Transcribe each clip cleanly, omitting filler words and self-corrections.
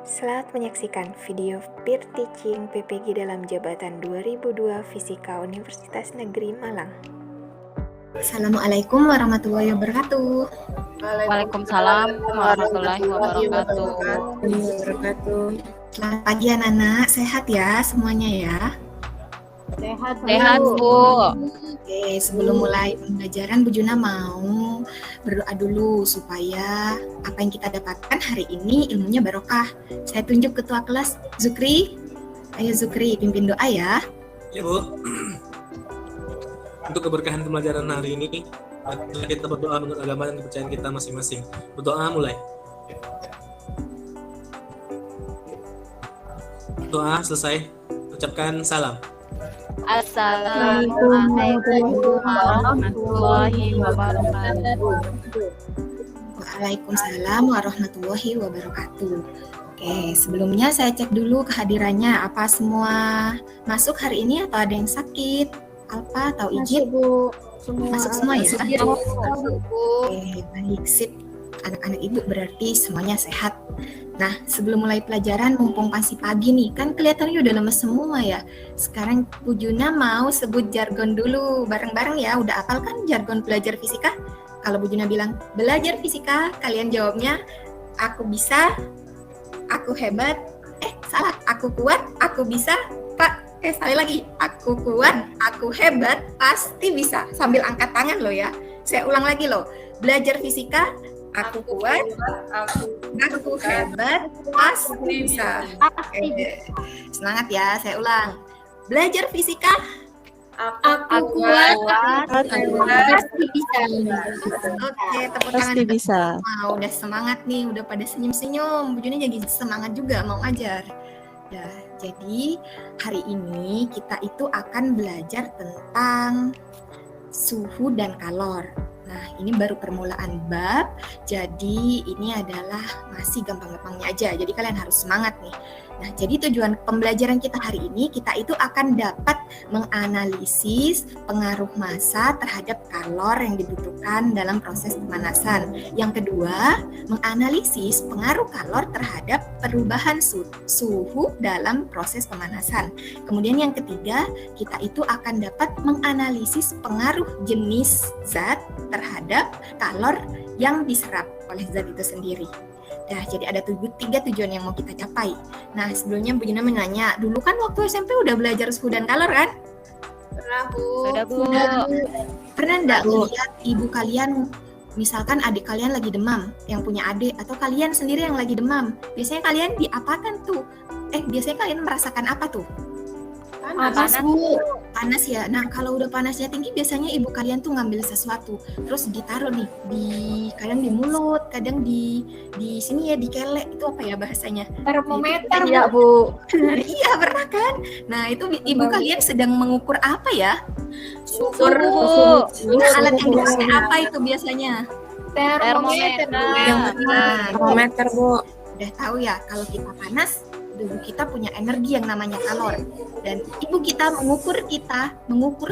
Selamat menyaksikan video peer teaching PPG dalam jabatan 2002 Fisika Universitas Negeri Malang. Assalamualaikum warahmatullahi wabarakatuh. Waalaikumsalam warahmatullahi wabarakatuh. Selamat pagi anak-anak, sehat ya semuanya ya? Sehat, Bu. Oke, sebelum mulai pembelajaran Bu Juna mau berdoa dulu supaya apa yang kita dapatkan hari ini ilmunya barokah. Saya tunjuk ketua kelas Zukri. Ayo Zukri, pimpin doa ya. Ya Bu, untuk keberkahan pembelajaran hari ini, kita berdoa menurut agama dan kepercayaan kita masing-masing. Berdoa mulai. Doa selesai, ucapkan salam. Assalamualaikum warahmatullahi wabarakatuh. Waalaikumsalam warahmatullahi wabarakatuh. Oke, sebelumnya saya cek dulu kehadirannya. Apa semua masuk hari ini atau ada yang sakit? Alpa atau Ijit? Masuk semua ya? Oke, baik, sip. Anak-anak ibu berarti semuanya sehat. Nah, sebelum mulai pelajaran, mumpung masih pagi nih, kan kelihatannya udah lemes semua ya. Sekarang Bu Juna mau sebut jargon dulu bareng-bareng ya. Udah hafal kan jargon belajar fisika? Kalau Bu Juna bilang belajar fisika, kalian jawabnya aku bisa, aku hebat, salah, aku kuat, aku bisa, Pak. Sekali lagi, aku kuat, aku hebat, pasti bisa. Sambil angkat tangan loh ya. Saya ulang lagi loh. Belajar fisika, aku kuat, aku hebat, pasti bisa. Semangat ya, saya ulang. Belajar fisika, aku kuat, pasti bisa. Oke, tepuk tangan. Pasti bisa. Udah semangat nih, udah pada senyum-senyum. Bu Juna jadi semangat juga mau ngajar. Ya, jadi hari ini kita itu akan belajar tentang suhu dan kalor. Nah, ini baru permulaan bab, jadi ini adalah masih gampang-gampangnya aja, jadi kalian harus semangat nih. Nah, jadi tujuan pembelajaran kita hari ini, kita itu akan dapat menganalisis pengaruh massa terhadap kalor yang dibutuhkan dalam proses pemanasan. Yang kedua, menganalisis pengaruh kalor terhadap perubahan suhu dalam proses pemanasan. Kemudian yang ketiga, kita itu akan dapat menganalisis pengaruh jenis zat terhadap kalor yang diserap oleh zat itu sendiri. Nah, jadi ada tiga tujuan yang mau kita capai. Nah, sebelumnya Bu Juna menanya, dulu kan waktu SMP udah belajar suhu dan kalor kan? Sudah, Bu. Pernah enggak lihat ibu kalian, misalkan adik kalian lagi demam, yang punya adik, atau kalian sendiri yang lagi demam, biasanya kalian diapakan tuh? Biasanya kalian merasakan apa tuh? Panas, Bu. Panas ya. Nah, kalau udah panasnya tinggi biasanya ibu kalian tuh ngambil sesuatu, terus ditaruh nih kadang di mulut, kadang di sini ya, di kelek. Itu apa ya bahasanya? Termometer ya, Bu. Iya, pernah kan? Nah, itu ibu kalian sedang mengukur apa ya? Ukur, Bu. Nah, alat yang dipakai apa itu biasanya? Termometer. Termometer, Bu. Udah tahu ya, kalau kita panas, tubuh kita punya energi yang namanya kalor, dan ibu kita mengukur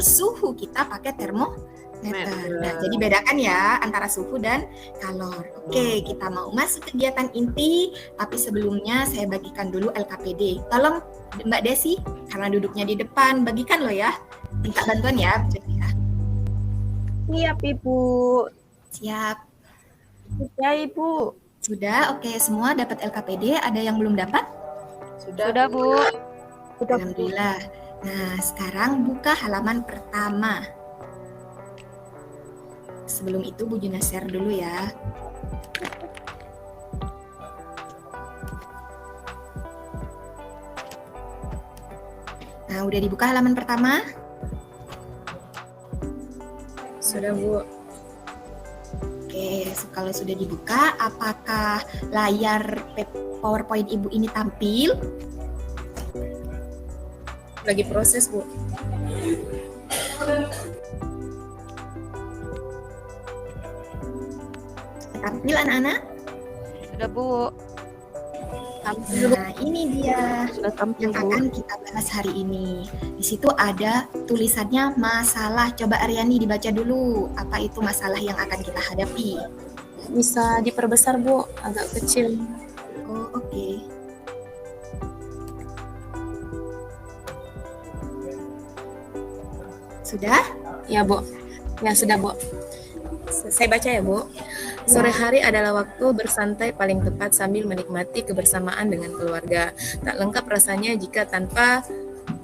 suhu kita pakai termometer. Nah, jadi bedakan ya antara suhu dan kalor. Oke, kita mau masuk kegiatan inti, tapi sebelumnya saya bagikan dulu LKPD. Tolong Mbak Desi, karena duduknya di depan, bagikan loh ya. Minta bantuan ya. Siap, Ibu. Siap. Ya, Ibu. Sudah, oke, semua dapat LKPD. Ada yang belum dapat? Sudah, Bu. Alhamdulillah. Nah, sekarang buka halaman pertama. Sebelum itu Bu Juna share dulu ya. Nah, udah dibuka halaman pertama? Sudah, Bu. Oke, kalau sudah dibuka, apakah layar PowerPoint Ibu ini tampil? Lagi proses, Bu. Tampil anak-anak? Sudah, Bu. Nah, ini dia Sudah tampil, yang Bu. akan kita bahas hari ini. Di situ ada tulisannya masalah. Coba Aryani dibaca dulu. Apa itu masalah yang akan kita hadapi? Bisa diperbesar, Bu. Agak kecil. Oh, oke. Sudah? Ya, Bu. Ya, sudah, Bu. Saya baca ya, Bu. Sore hari adalah waktu bersantai paling tepat sambil menikmati kebersamaan dengan keluarga. Tak lengkap rasanya jika tanpa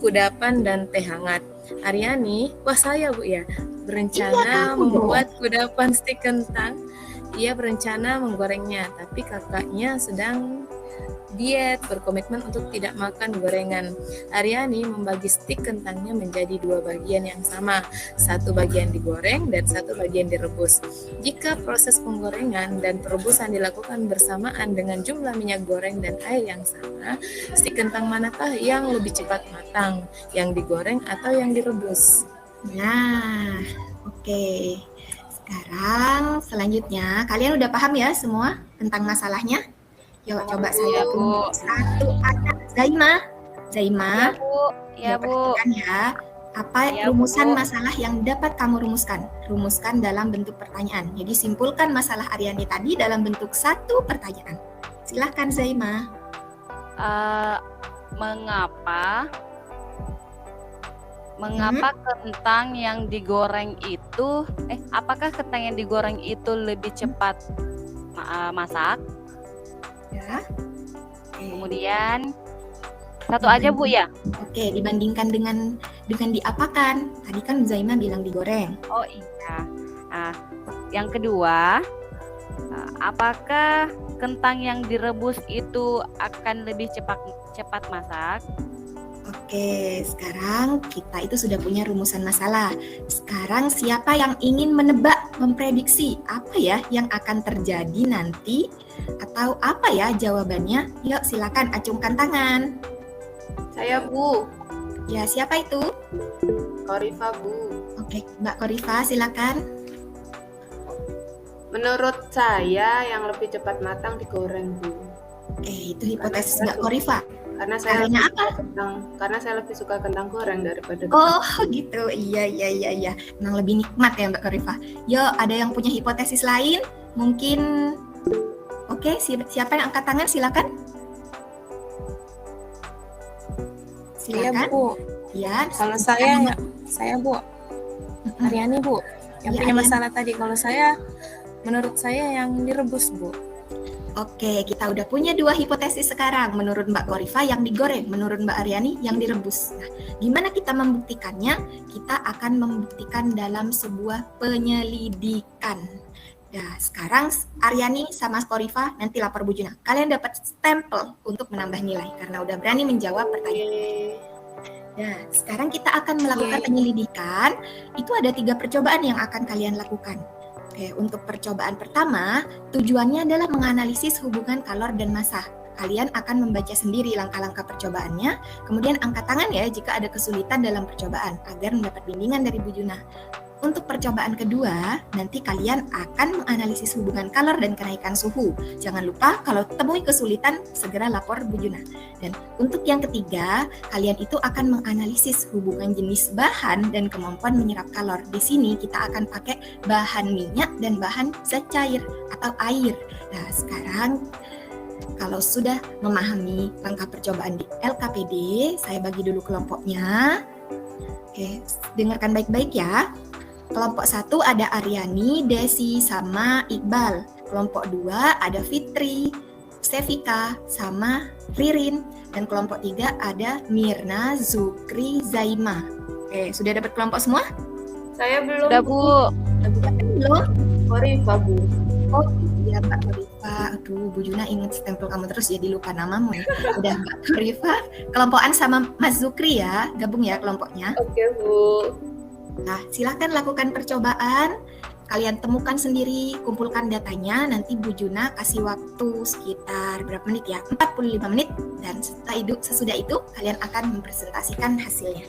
kudapan dan teh hangat. Aryani, wah saya Bu ya, berencana membuat kudapan stik kentang. Ia berencana menggorengnya, tapi kakaknya sedang diet, berkomitmen untuk tidak makan gorengan. Aryani membagi stik kentangnya menjadi 2 bagian yang sama, 1 bagian digoreng dan 1 bagian direbus. Jika proses penggorengan dan perebusan dilakukan bersamaan dengan jumlah minyak goreng dan air yang sama, stik kentang manakah yang lebih cepat matang, yang digoreng atau yang direbus? Nah, oke. Sekarang selanjutnya, kalian udah paham ya semua tentang masalahnya? Yuk, coba saya tunjuk satu anak. Zaima, Ya, Bu. perhatikan ya. Apa Ya, rumusan Bu. masalah yang dapat kamu rumuskan? Rumuskan dalam bentuk pertanyaan. Jadi simpulkan masalah Aryani tadi dalam bentuk 1 pertanyaan. Silahkan Zaima. Mengapa kentang yang digoreng itu apakah kentang yang digoreng itu lebih cepat masak? Ya. Kemudian satu aja Bu ya. Oke, dibandingkan dengan diapakan? Tadi kan Zaima bilang digoreng. Oh iya. Yang kedua, apakah kentang yang direbus itu akan lebih cepat masak? Oke, sekarang kita itu sudah punya rumusan masalah. Sekarang siapa yang ingin menebak, memprediksi apa ya yang akan terjadi nanti? Atau apa ya jawabannya? Yuk silakan acungkan tangan. Saya, Bu. Ya, siapa itu? Korifa, Bu. Oke, Mbak Korifa silakan. Menurut saya yang lebih cepat matang digoreng, Bu. Itu hipotesis Mbak Korifa. Karena saya Karena lebih suka karena saya lebih suka kentang goreng daripada Oh gitu, iya. Memang lebih nikmat ya Mbak Korifa. Yuk, ada yang punya hipotesis lain? Mungkin, oke, siapa yang angkat tangan silakan. Iya, Silakan. Bu. Ya, Kalau saya Bu. Aryani, Bu. Yang Iya, punya Aryani. masalah tadi. Kalau saya, menurut saya yang direbus, Bu. Oke, kita udah punya 2 hipotesis sekarang. Menurut Mbak Korifa yang digoreng, menurut Mbak Aryani yang direbus. Nah, gimana kita membuktikannya? Kita akan membuktikan dalam sebuah penyelidikan. Nah, sekarang Aryani sama Korifa nanti lapor Bu Juna. Kalian dapat stempel untuk menambah nilai karena udah berani menjawab pertanyaan. Nah, sekarang kita akan melakukan penyelidikan. Itu ada 3 percobaan yang akan kalian lakukan. Oke, untuk percobaan pertama, tujuannya adalah menganalisis hubungan kalor dan massa. Kalian akan membaca sendiri langkah-langkah percobaannya, kemudian angkat tangan ya jika ada kesulitan dalam percobaan, agar mendapat bimbingan dari Bu Juna. Untuk percobaan kedua, nanti kalian akan menganalisis hubungan kalor dan kenaikan suhu. Jangan lupa kalau temui kesulitan, segera lapor Bu Juna. Dan untuk yang ketiga, kalian itu akan menganalisis hubungan jenis bahan dan kemampuan menyerap kalor. Di sini kita akan pakai bahan minyak dan bahan zat cair atau air. Nah, sekarang kalau sudah memahami langkah percobaan di LKPD, saya bagi dulu kelompoknya. Oke, dengarkan baik-baik ya. Kelompok 1 ada Aryani, Desi, sama Iqbal. Kelompok 2 ada Fitri, Sevika, sama Ririn. Dan kelompok 3 ada Mirna, Zukri, Zaima. Oke, sudah dapat kelompok semua? Saya belum. Sudah Bu. Belum? Korifa, Bu. Oh iya Mbak Korifa. Aduh, Bu Juna ingat stempel kamu terus jadi lupa namamu nih. Udah Mbak Korifa, kelompokan sama Mas Zukri ya. Gabung ya kelompoknya. Oke, Bu. Nah, silahkan lakukan percobaan. Kalian temukan sendiri, kumpulkan datanya. Nanti Bu Juna kasih waktu sekitar berapa menit ya? 45 menit. Dan sesudah itu kalian akan mempresentasikan hasilnya.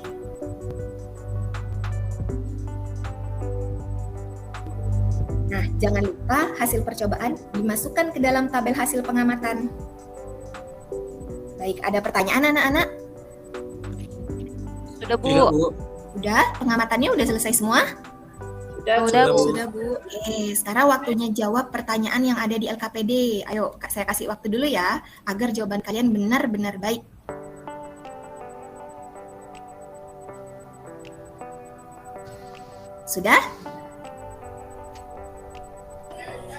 Nah, jangan lupa hasil percobaan dimasukkan ke dalam tabel hasil pengamatan. Baik, ada pertanyaan anak-anak? Sudah Bu. Tidak, Bu. Udah? Pengamatannya udah selesai semua? Sudah Bu. Sudah, Bu. Oke, sekarang waktunya jawab pertanyaan yang ada di LKPD. Ayo, saya kasih waktu dulu ya, agar jawaban kalian benar-benar baik. Sudah?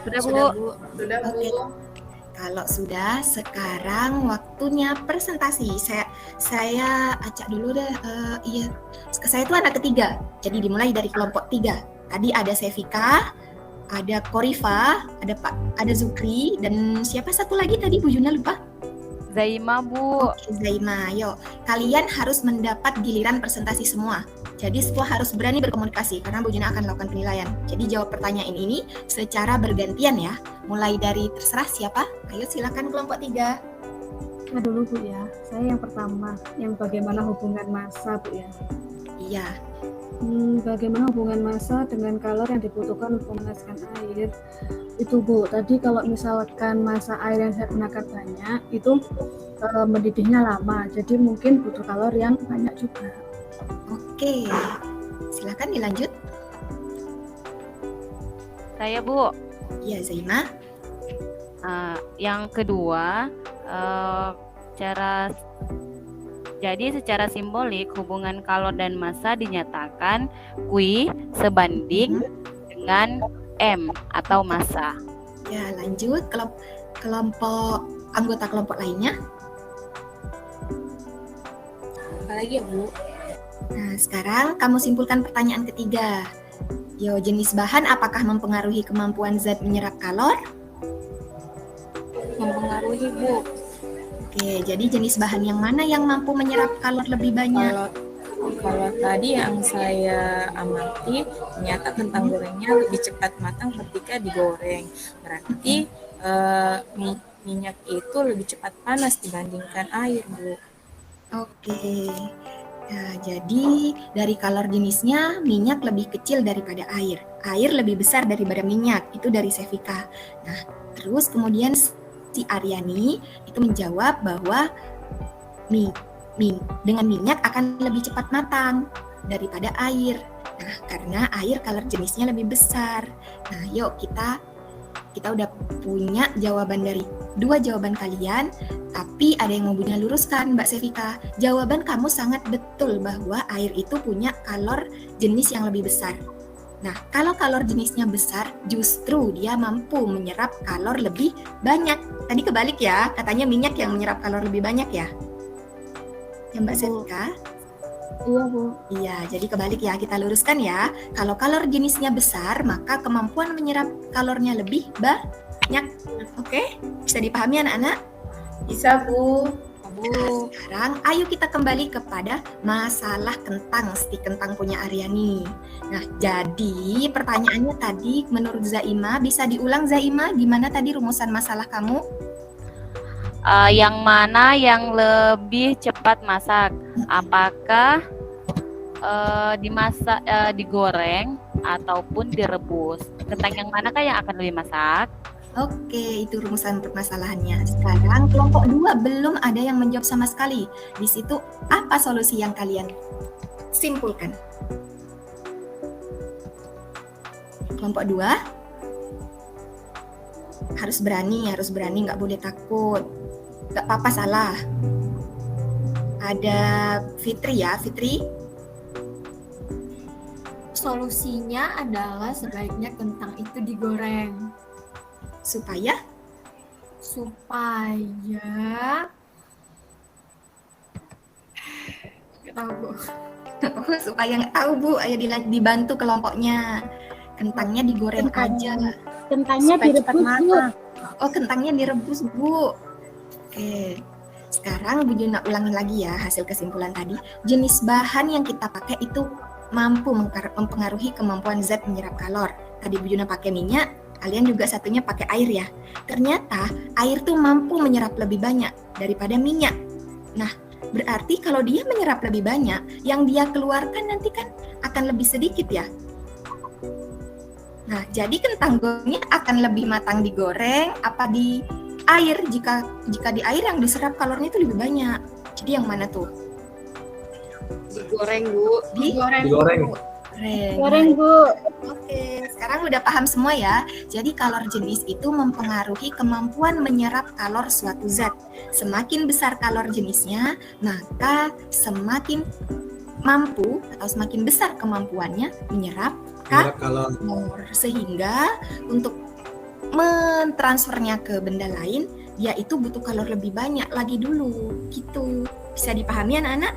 Sudah, Bu. Sudah, Bu. Oke. Kalau sudah, sekarang waktunya presentasi. Saya acak dulu deh. Iya, saya itu anak ketiga. Jadi dimulai dari kelompok 3. Tadi ada Sevika, ada Korifa, ada Zukri, dan siapa satu lagi tadi Bu Juna lupa? Zaima, Bu. Oke, Zaima. Yuk, kalian harus mendapat giliran presentasi semua. Jadi semua harus berani berkomunikasi karena Bu Juna akan lakukan penilaian. Jadi jawab pertanyaan ini secara bergantian ya. Mulai dari terserah siapa. Ayo silakan kelompok 3. Saya dulu Bu ya, saya yang pertama, yang bagaimana hubungan massa Bu ya. Iya. Bagaimana hubungan massa dengan kalor yang dibutuhkan untuk memanaskan air. Itu Bu, tadi kalau misalkan massa air yang saya gunakan banyak, itu mendidihnya lama, jadi mungkin butuh kalor yang banyak juga. Oke, silakan dilanjut. Saya, Bu. Ya, Zaima. Yang kedua, secara simbolik hubungan kalor dan massa dinyatakan Q sebanding dengan M atau massa. Ya, lanjut anggota kelompok lainnya. Apalagi ya, Bu? Nah, sekarang kamu simpulkan pertanyaan ketiga. Yo, jenis bahan apakah mempengaruhi kemampuan zat menyerap kalor? Mempengaruhi, Bu. Oke, jadi jenis bahan yang mana yang mampu menyerap kalor lebih banyak? Kalau tadi yang saya amati, ternyata kentang gorengnya lebih cepat matang ketika digoreng. Berarti minyak itu lebih cepat panas dibandingkan air, Bu. Oke. Nah, jadi dari kalor jenisnya minyak lebih kecil daripada air. Air lebih besar daripada minyak. Itu dari Sevika. Nah, terus kemudian si Aryani itu menjawab bahwa dengan minyak akan lebih cepat matang daripada air. Nah, karena air kalor jenisnya lebih besar. Nah, yuk kita udah punya jawaban dari 2 jawaban kalian, tapi ada yang mau Bunda luruskan, Mbak Sevika. Jawaban kamu sangat betul bahwa air itu punya kalor jenis yang lebih besar. Nah, kalau kalor jenisnya besar, justru dia mampu menyerap kalor lebih banyak. Tadi kebalik ya, katanya minyak yang menyerap kalor lebih banyak ya. Ya Mbak Sevika? Iya Bu. Iya, jadi kebalik ya, kita luruskan ya. Kalau kalor jenisnya besar, maka kemampuan menyerap kalornya lebih banyak. Oke, bisa dipahami anak-anak? Bisa, Bu. Sekarang ayo kita kembali kepada masalah kentang, stik kentang punya Aryani. Nah, jadi pertanyaannya tadi menurut Zaima, bisa diulang Zaima, gimana tadi rumusan masalah kamu? Yang mana yang lebih cepat masak? Apakah digoreng ataupun direbus? Kentang yang manakah yang akan lebih masak? Oke, itu rumusan permasalahannya. Sekarang kelompok 2 belum ada yang menjawab sama sekali. Di situ apa solusi yang kalian simpulkan? Kelompok 2 harus berani, nggak boleh takut. Nggak apa-apa salah. Ada Fitri ya, Fitri. Solusinya adalah sebaiknya kentang itu digoreng Supaya nggak tahu Bu. supaya nggak tahu Bu, ayo dibantu kelompoknya. Kentangnya digoreng aja. Kentangnya Supaya cepat direbus Bu. matang. Oh, kentangnya direbus, Bu. Oke. Sekarang Bu Juna ulangi lagi ya hasil kesimpulan tadi. Jenis bahan yang kita pakai itu mampu mempengaruhi kemampuan zat menyerap kalor. Tadi Bu Juna pakai minyak, kalian juga satunya pakai air ya. Ternyata air tuh mampu menyerap lebih banyak daripada minyak. Nah, berarti kalau dia menyerap lebih banyak, yang dia keluarkan nanti kan akan lebih sedikit ya. Nah, jadi kentang gorengnya akan lebih matang digoreng apa di air? Jika di air yang diserap kalornya itu lebih banyak. Jadi yang mana tuh? Digoreng, Bu. Digoreng. Goreng Bu. Oke, sekarang udah paham semua ya. Jadi kalor jenis itu mempengaruhi kemampuan menyerap kalor suatu zat. Semakin besar kalor jenisnya, maka semakin mampu atau semakin besar kemampuannya menyerap kalor, sehingga untuk mentransfernya ke benda lain dia itu butuh kalor lebih banyak lagi dulu gitu. Bisa dipahami anak-anak?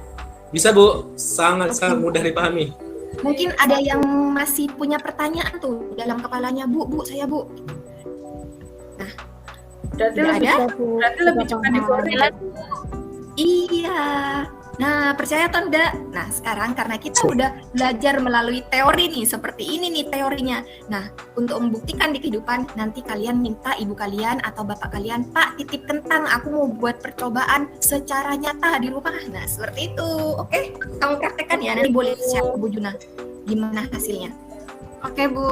Bisa Bu, sangat mudah dipahami. Mungkin ada yang masih punya pertanyaan tuh dalam kepalanya, Bu, saya Bu. Nah, Berarti lebih cepat digoreng. Iya. Nah, percaya atau enggak? Nah, sekarang karena kita udah belajar melalui teori nih, seperti ini nih teorinya. Nah, untuk membuktikan di kehidupan, nanti kalian minta ibu kalian atau bapak kalian, Pak, titip kentang, aku mau buat percobaan secara nyata di rumah. Nah, seperti itu. Oke? Kamu praktekkan ya, nanti boleh share ke Bu Juna. Gimana hasilnya? Oke, Bu.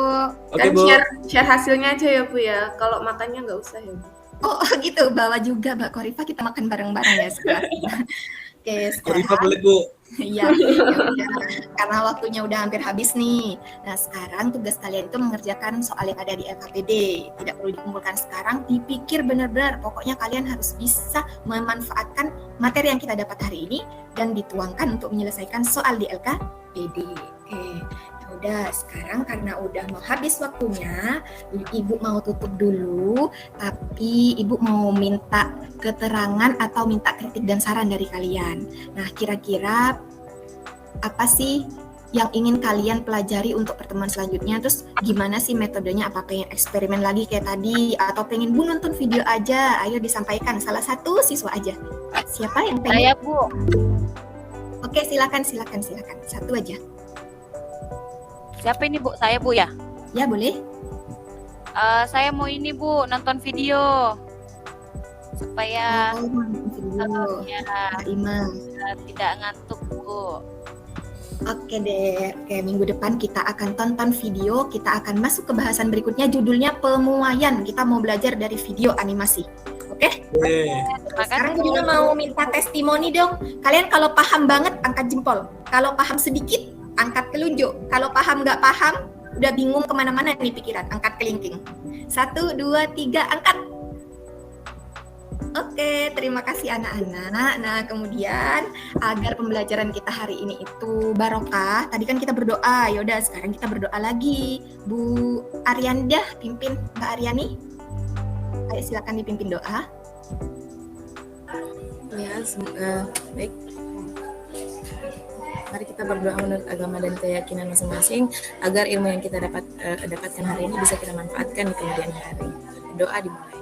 Dan Bu. share hasilnya aja ya Bu ya. Kalau makannya nggak usah ya Bu. Oh, gitu. Bawa juga Mbak Korifa, kita makan bareng-bareng ya sekarang. Oke, Korifa sekarang boleh Bu. Iya, ya udah. Karena waktunya udah hampir habis nih. Nah, sekarang tugas kalian itu mengerjakan soal yang ada di LKPD. Tidak perlu dikumpulkan sekarang, dipikir benar-benar. Pokoknya kalian harus bisa memanfaatkan materi yang kita dapat hari ini dan dituangkan untuk menyelesaikan soal di LKPD. Oke. Ya udah, sekarang karena udah mau habis waktunya, Ibu mau tutup dulu, tapi Ibu mau minta keterangan atau minta kritik dan saran dari kalian. Nah, kira-kira apa sih yang ingin kalian pelajari untuk pertemuan selanjutnya? Terus gimana sih metodenya? Apa pengen eksperimen lagi kayak tadi? Atau pengen Bu nonton video aja? Ayo disampaikan, salah satu siswa aja. Siapa yang pengen? Saya Bu. Oke, silakan. Satu aja. Siapa ini Bu? Saya Bu ya? Ya, boleh. Saya mau ini Bu, nonton video. Supaya ya, Ima. tidak ngantuk Bu. Oke deh, oke, minggu depan kita akan tonton video, kita akan masuk ke bahasan berikutnya, judulnya pemuaian. Kita mau belajar dari video animasi. Oke? Sekarang gue juga mau minta testimoni dong. Kalian kalau paham banget, angkat jempol. Kalau paham sedikit, angkat telunjuk. Kalau paham nggak paham, udah bingung kemana-mana nih pikiran, angkat kelingking. 1, 2, 3, angkat. Oke, terima kasih anak-anak. Nah, kemudian agar pembelajaran kita hari ini itu barokah, tadi kan kita berdoa. Yaudah, sekarang kita berdoa lagi. Bu Arianda, pimpin Mbak Aryani. Ayo silakan dipimpin doa. Ya, baik. Mari kita berdoa menurut agama dan keyakinan masing-masing agar ilmu yang kita dapatkan hari ini bisa kita manfaatkan di kemudian hari. Doa dimulai.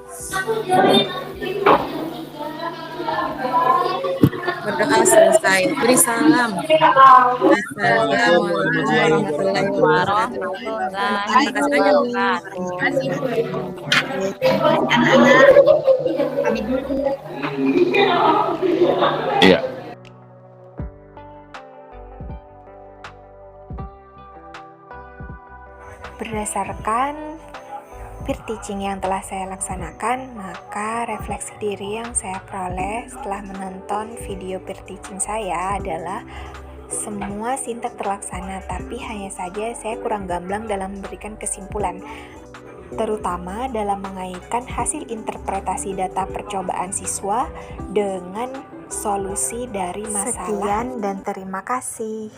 Berdoa selesai. Beri salam. Assalamualaikum warahmatullahi wabarakatuh. Terima kasih. Anak-anak, pamit dulu. Iya. Berdasarkan peer teaching yang telah saya laksanakan, maka refleksi diri yang saya peroleh setelah menonton video peer teaching saya adalah semua sintak terlaksana, tapi hanya saja saya kurang gamblang dalam memberikan kesimpulan, terutama dalam mengaitkan hasil interpretasi data percobaan siswa dengan solusi dari masalah. Sekian dan terima kasih.